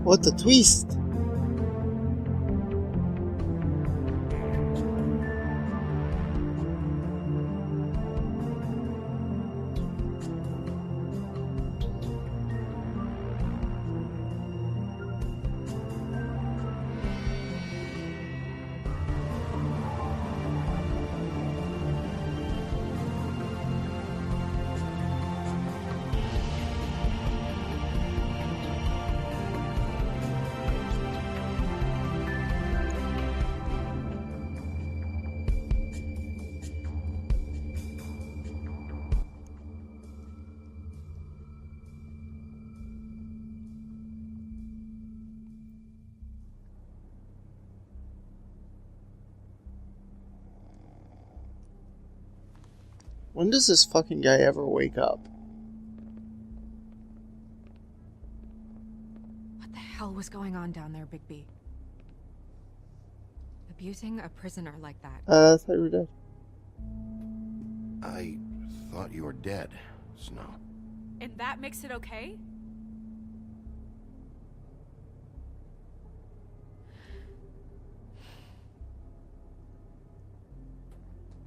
What the twist? When does this fucking guy ever wake up? What the hell was going on down there, Bigby? Abusing a prisoner like that. I thought you were dead. I thought you were dead, Snow. And that makes it okay?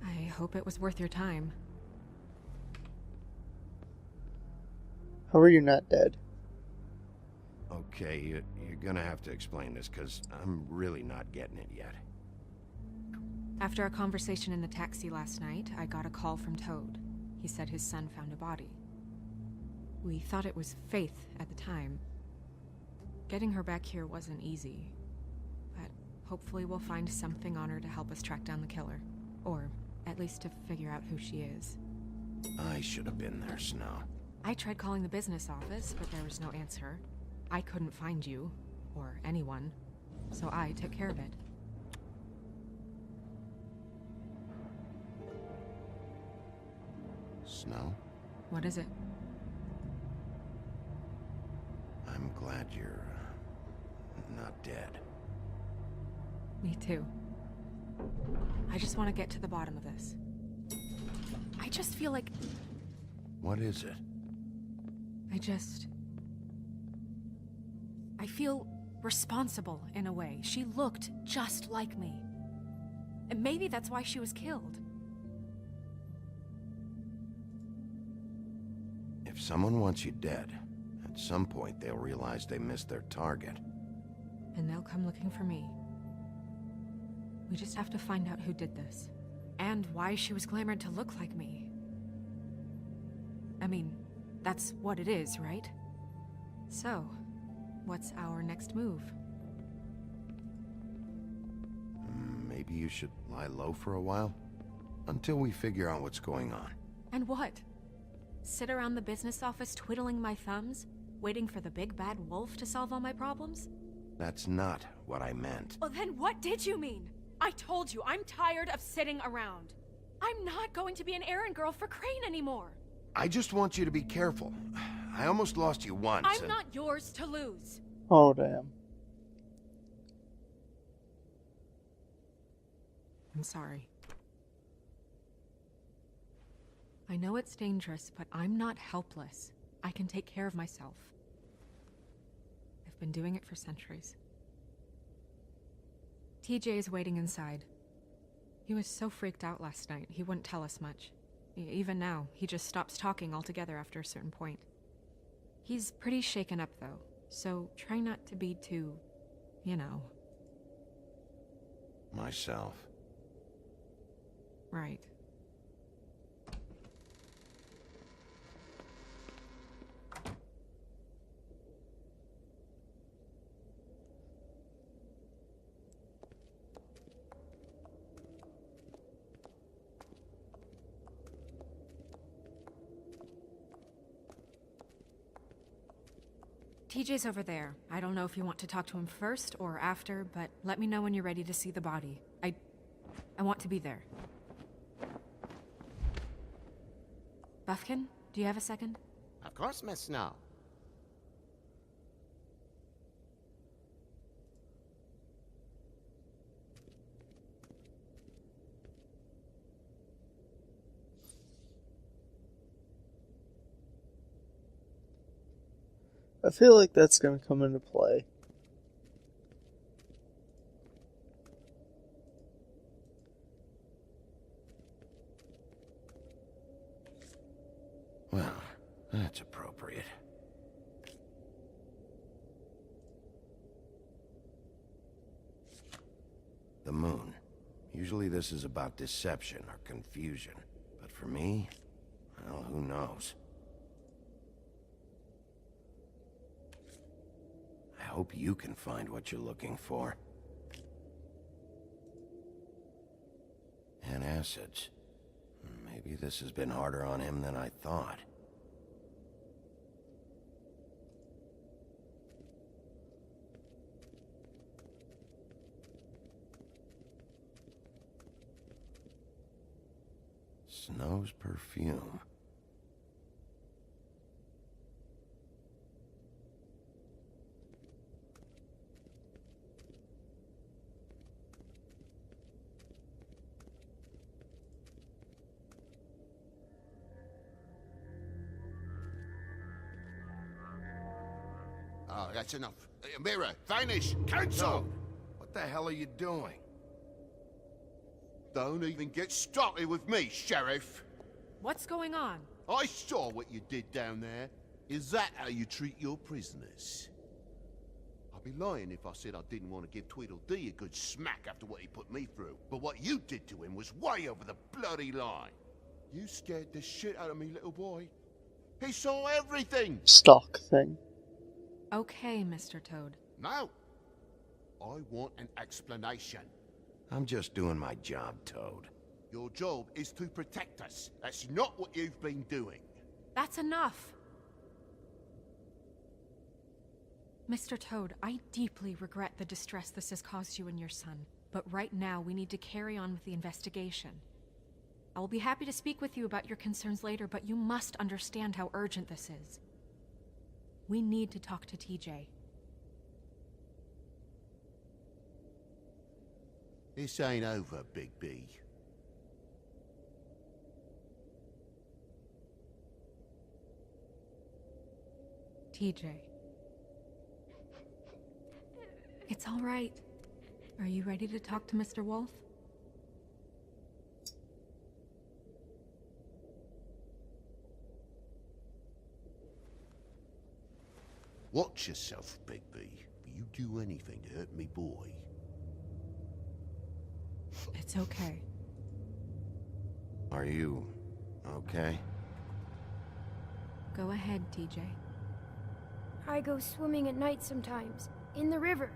I hope it was worth your time. How are you not dead? Okay, you're gonna have to explain this, because I'm really not getting it yet. After a conversation in the taxi last night, I got a call from Toad. He said his son found a body. We thought it was Faith at the time. Getting her back here wasn't easy, but hopefully we'll find something on her to help us track down the killer. Or at least to figure out who she is. I should have been there, Snow. I tried calling the business office, but there was no answer. I couldn't find you, or anyone, so I took care of it. Snow? What is it? I'm glad you're not dead. Me too. I just want to get to the bottom of this. I just feel like... What is it? I feel responsible in a way. She looked just like me. And maybe that's why she was killed. If someone wants you dead, at some point they'll realize they missed their target. And they'll come looking for me. We just have to find out who did this. And why she was glamored to look like me. I mean, that's what it is, right? So, what's our next move? Maybe you should lie low for a while? Until we figure out what's going on. And what? Sit around the business office twiddling my thumbs, waiting for the big bad wolf to solve all my problems? That's not what I meant. Well, then what did you mean? I told you, I'm tired of sitting around. I'm not going to be an errand girl for Crane anymore. I just want you to be careful. I almost lost you once. I'm not yours to lose. Oh, damn. I'm sorry. I know it's dangerous, but I'm not helpless. I can take care of myself. I've been doing it for centuries. TJ is waiting inside. He was so freaked out last night, he wouldn't tell us much. Even now, he just stops talking altogether after a certain point. He's pretty shaken up, though, so try not to be too, you know. Myself. Right. TJ's over there. I don't know if you want to talk to him first or after, but let me know when you're ready to see the body. I want to be there. Buffkin, do you have a second? Of course, Miss Snow. I feel like that's gonna come into play. Well, that's appropriate. The moon. Usually this is about deception or confusion. But for me, well, who knows? I hope you can find what you're looking for. And acids. Maybe this has been harder on him than I thought. Snow's perfume. Oh, that's enough. Mirror, vanish, cancel! No. What the hell are you doing? Don't even get started with me, Sheriff. What's going on? I saw what you did down there. Is that how you treat your prisoners? I'd be lying if I said I didn't want to give Tweedledee a good smack after what he put me through. But what you did to him was way over the bloody line. You scared the shit out of me, little boy. He saw everything! Stock thing. Okay, Mr. Toad. No. I want an explanation. I'm just doing my job, Toad. Your job is to protect us. That's not what you've been doing. That's enough! Mr. Toad, I deeply regret the distress this has caused you and your son. But right now, we need to carry on with the investigation. I will be happy to speak with you about your concerns later, but you must understand how urgent this is. We need to talk to TJ. This ain't over, Big B. TJ. It's all right. Are you ready to talk to Mr. Wolf? Watch yourself, Big B. You do anything to hurt me, boy. It's okay. Are you okay? Go ahead, TJ. I go swimming at night sometimes, in the river.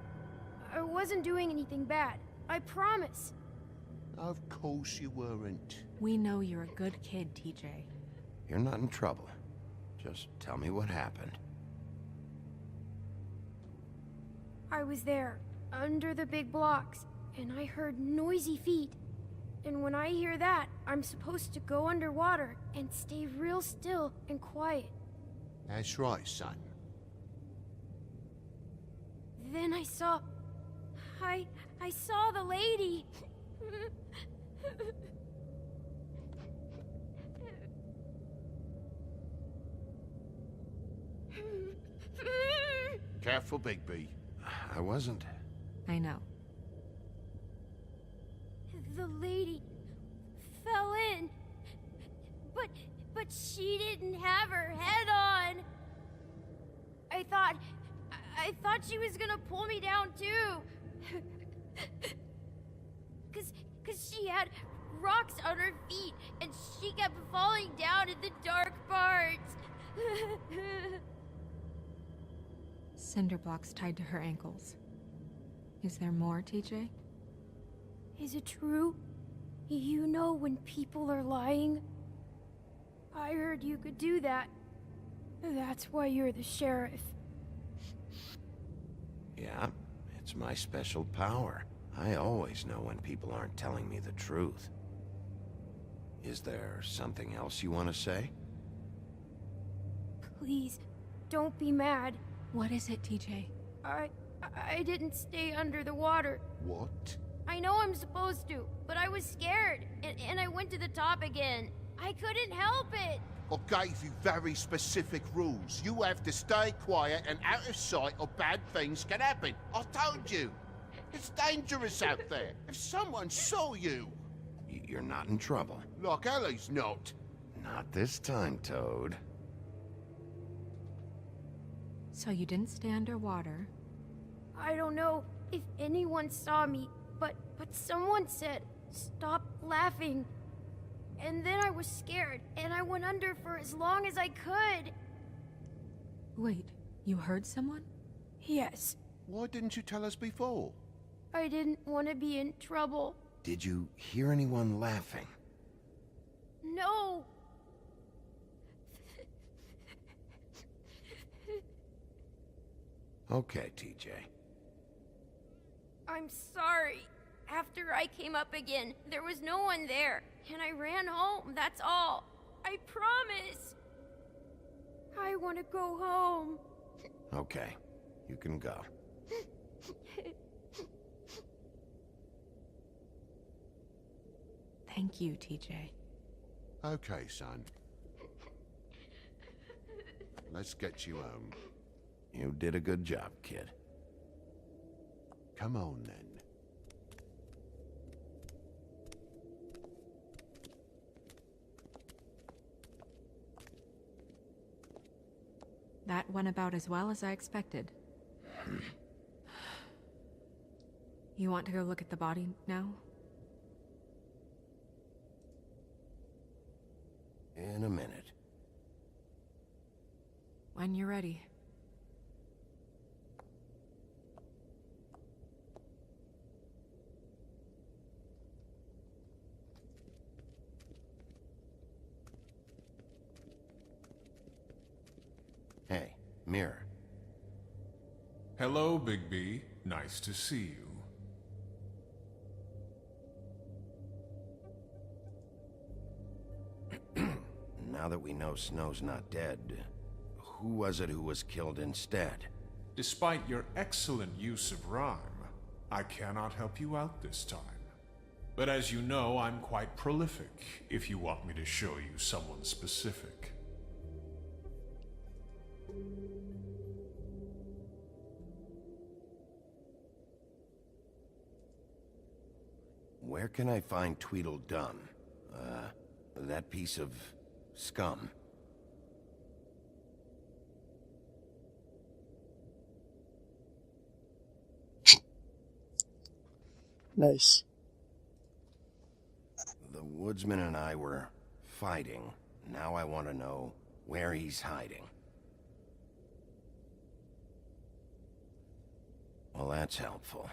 I wasn't doing anything bad, I promise. Of course you weren't. We know you're a good kid, TJ. You're not in trouble. Just tell me what happened. I was there, under the big blocks, and I heard noisy feet. And when I hear that, I'm supposed to go underwater and stay real still and quiet. That's right, son. Then I saw... I saw the lady. Careful, Big B. I wasn't. I know. The lady fell in. But she didn't have her head on. I thought she was gonna pull me down too. Cause she had rocks on her feet and she kept falling down in the dark parts. Cinder blocks tied to her ankles. Is there more, TJ? Is it true? You know when people are lying? I heard you could do that. That's why you're the sheriff. Yeah, it's my special power. I always know when people aren't telling me the truth. Is there something else you want to say? Please, don't be mad. What is it, TJ? I didn't stay under the water. What? I know I'm supposed to, but I was scared, and I went to the top again. I couldn't help it. I gave you very specific rules. You have to stay quiet and out of sight or bad things can happen. I told you. It's dangerous out there. If someone saw you... You're not in trouble. Like Ellie's not. Not this time, Toad. So you didn't stay underwater. I don't know if anyone saw me, but someone said, "Stop laughing." And then I was scared, and I went under for as long as I could. Wait, you heard someone? Yes, Why didn't you tell us before? I didn't want to be in trouble. Did you hear anyone laughing? No! Okay, TJ. I'm sorry. After I came up again, there was no one there, and I ran home, that's all. I promise. I want to go home. Okay, you can go. Thank you, TJ. Okay, son. Let's get you home. You did a good job, kid. Come on, then. That went about as well as I expected. You want to go look at the body now? In a minute. When you're ready. Hey, Mirror. Hello, Big B. Nice to see you. Now that we know Snow's not dead, who was it who was killed instead? Despite your excellent use of rhyme, I cannot help you out this time. But as you know, I'm quite prolific if you want me to show you someone specific. Where can I find Tweedledum? That piece of scum. Nice. The woodsman and I were fighting. Now I want to know where he's hiding. Well, that's helpful.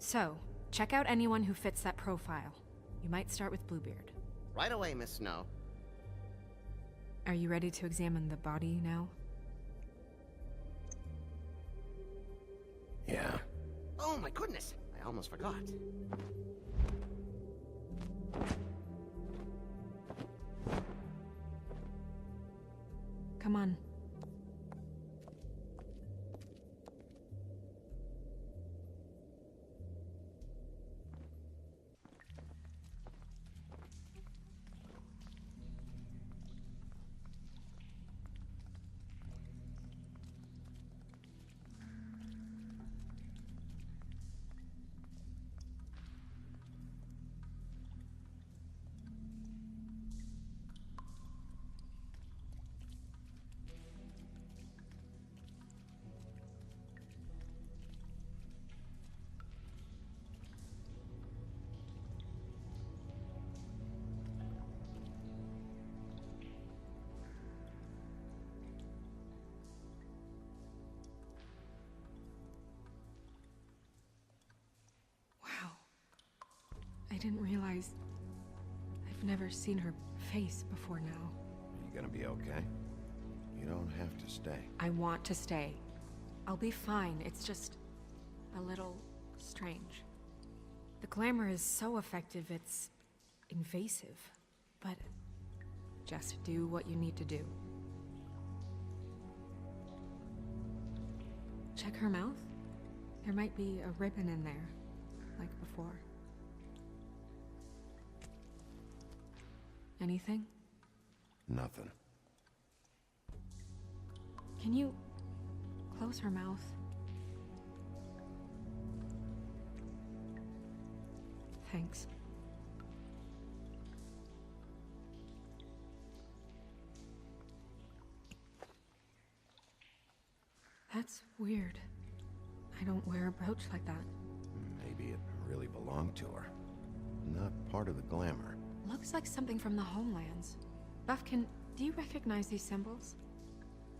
So, check out anyone who fits that profile. You might start with Bluebeard. Right away, Miss Snow. Are you ready to examine the body now? Yeah. Oh my goodness, I almost forgot. Come on. Wow. I didn't realize I've never seen her face before now. Are you gonna be okay? You don't have to stay. I want to stay. I'll be fine. It's just a little strange. The glamour is so effective, it's invasive. But just do what you need to do. Check her mouth. There might be a ribbon in there, like before. Anything? Nothing. Can you close her mouth? Thanks. That's weird. I don't wear a brooch like that. Maybe it really belonged to her. Not part of the glamour. Looks like something from the homelands. Buffkin, do you recognize these symbols?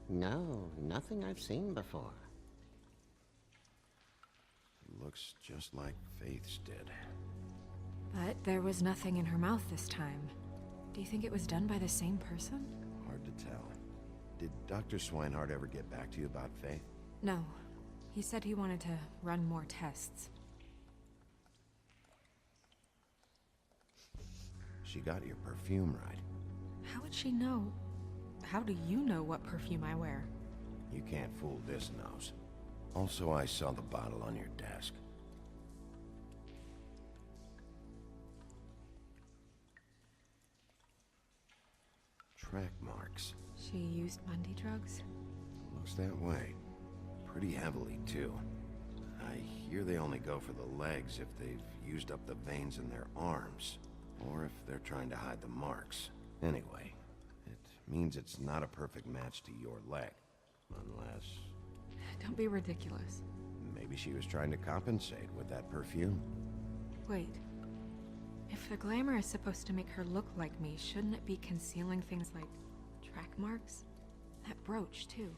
No, nothing I've seen before. Looks just like Faith's did. But there was nothing in her mouth this time. Do you think it was done by the same person? Hard to tell. Did Dr. Swinehart ever get back to you about Faith? No. He said he wanted to run more tests. She got your perfume right. How would she know? How do you know what perfume I wear? You can't fool this nose. Also, I saw the bottle on your desk. Track marks. She used Bundy drugs? Looks that way. Pretty heavily, too. I hear they only go for the legs if they've used up the veins in their arms, or if they're trying to hide the marks. Anyway, it means it's not a perfect match to your leg. Unless... Don't be ridiculous. maybe she was trying to compensate with that perfume. Wait. If the glamour is supposed to make her look like me, shouldn't it be concealing things like track marks? That brooch, too.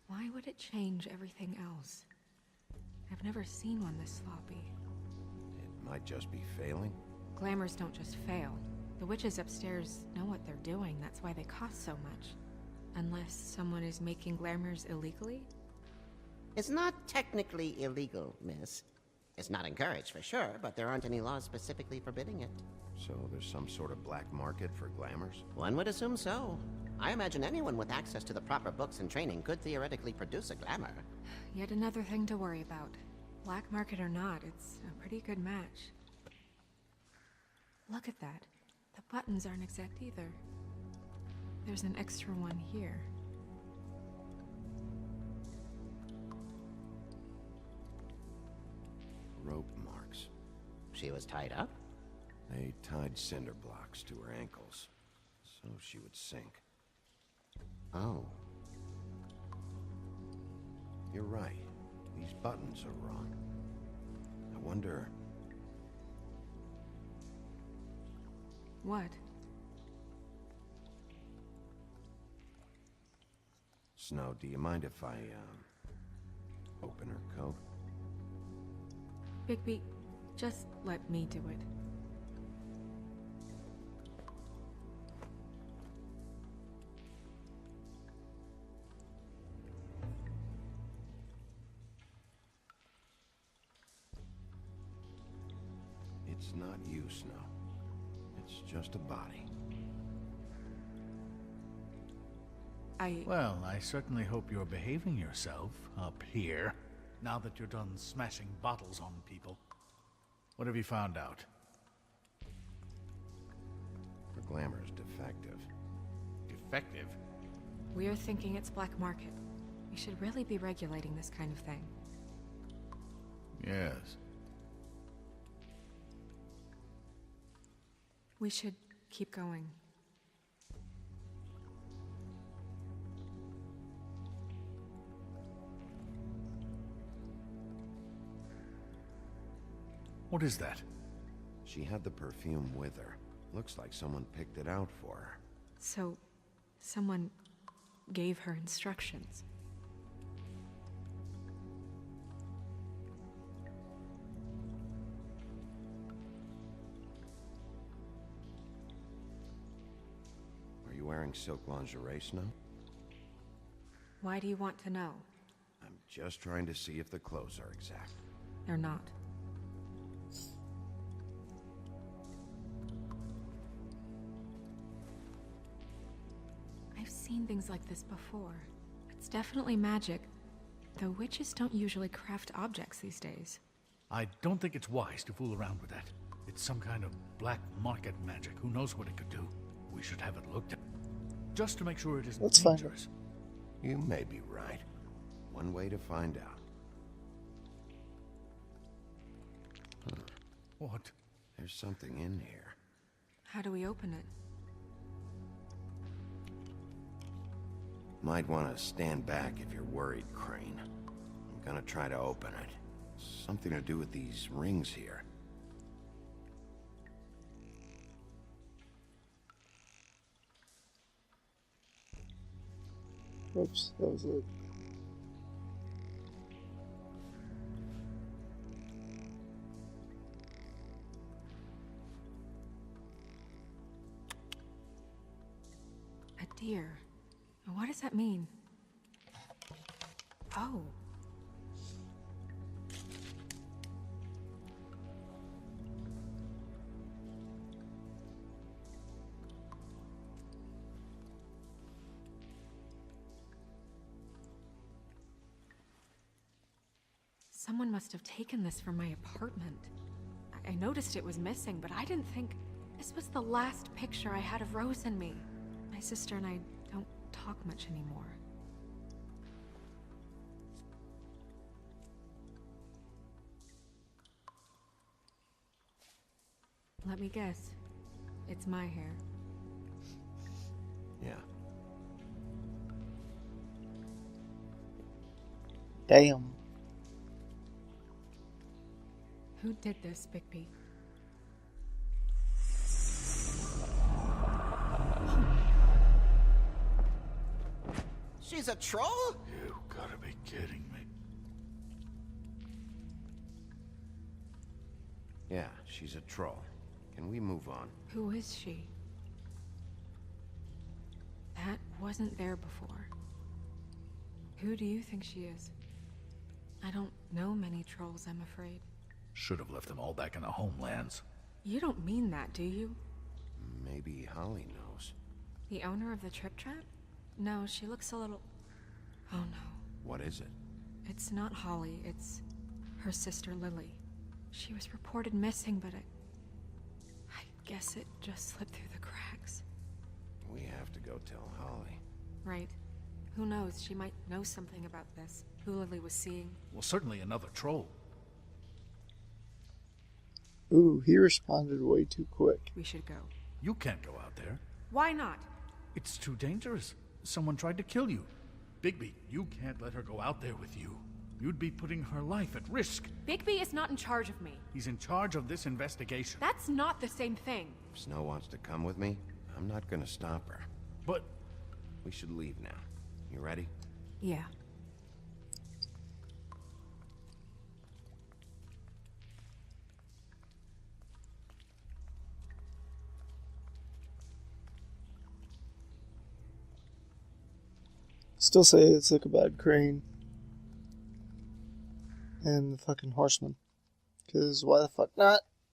Why would it change everything else? I've never seen one this sloppy. It might just be failing. Glamours don't just fail. The witches upstairs know what they're doing, that's why they cost so much. Unless someone is making glamours illegally? It's not technically illegal, miss. It's not encouraged for sure, but there aren't any laws specifically forbidding it. So there's some sort of black market for glamours? One would assume so. I imagine anyone with access to the proper books and training could theoretically produce a glamour. Yet another thing to worry about. Black market or not, it's a pretty good match. Look at that. The buttons aren't exact either. There's an extra one here. Rope marks. She was tied up? They tied cinder blocks to her ankles, so she would sink. Oh. You're right. These buttons are wrong. I wonder... What? Snow, do you mind if I, open her coat? Bigby, just let me do it. It's not you, Snow. It's just a body. Well, I certainly hope you're behaving yourself up here, now that you're done smashing bottles on people. What have you found out? Her glamour's defective. Defective? We're thinking it's black market. We should really be regulating this kind of thing. Yes. We should keep going. What is that? She had the perfume with her. Looks like someone picked it out for her. So, someone gave her instructions. Are you wearing silk lingerie, Snow? Why do you want to know? I'm just trying to see if the clothes are exact. They're not. I've seen things like this before. It's definitely magic, though witches don't usually craft objects these days. I don't think it's wise to fool around with that. It's some kind of black market magic. Who knows what it could do? we should have it looked at. Just to make sure it isn't Let's find it. dangerous. You may be right. One way to find out. What? There's something in here. How do we open it? Might want to stand back if you're worried, Crane. I'm gonna try to open it. Something to do with these rings here. Oops, that was it. A deer. What does that mean? Oh. Someone must have taken this from my apartment. I noticed it was missing, but I didn't think this was the last picture I had of Rose and me. My sister and I don't talk much anymore. Let me guess. It's my hair. Yeah. Damn. Who did this, Bigby? She's a troll? You gotta be kidding me. Yeah, she's a troll. Can we move on? Who is she? That wasn't there before. Who do you think she is? I don't know many trolls, I'm afraid. Should have left them all back in the homelands. You don't mean that, do you? Maybe Holly knows. The owner of the Trip Trap? No, she looks a little... Oh no. What is it? It's not Holly, it's her sister Lily. She was reported missing, but I guess it just slipped through the cracks. We have to go tell Holly. Right. Who knows, she might know something about this. Who Lily was seeing. Well, certainly another troll. Ooh, he responded way too quick. We should go. You can't go out there. Why not? It's too dangerous. Someone tried to kill you. Bigby, you can't let her go out there with you. You'd be putting her life at risk. Bigby is not in charge of me. He's in charge of this investigation. That's not the same thing. If Snow wants to come with me, I'm not gonna stop her. But We should leave now. You ready? Yeah. Still say it's like a bad Crane. And the fucking horseman. Because why the fuck not?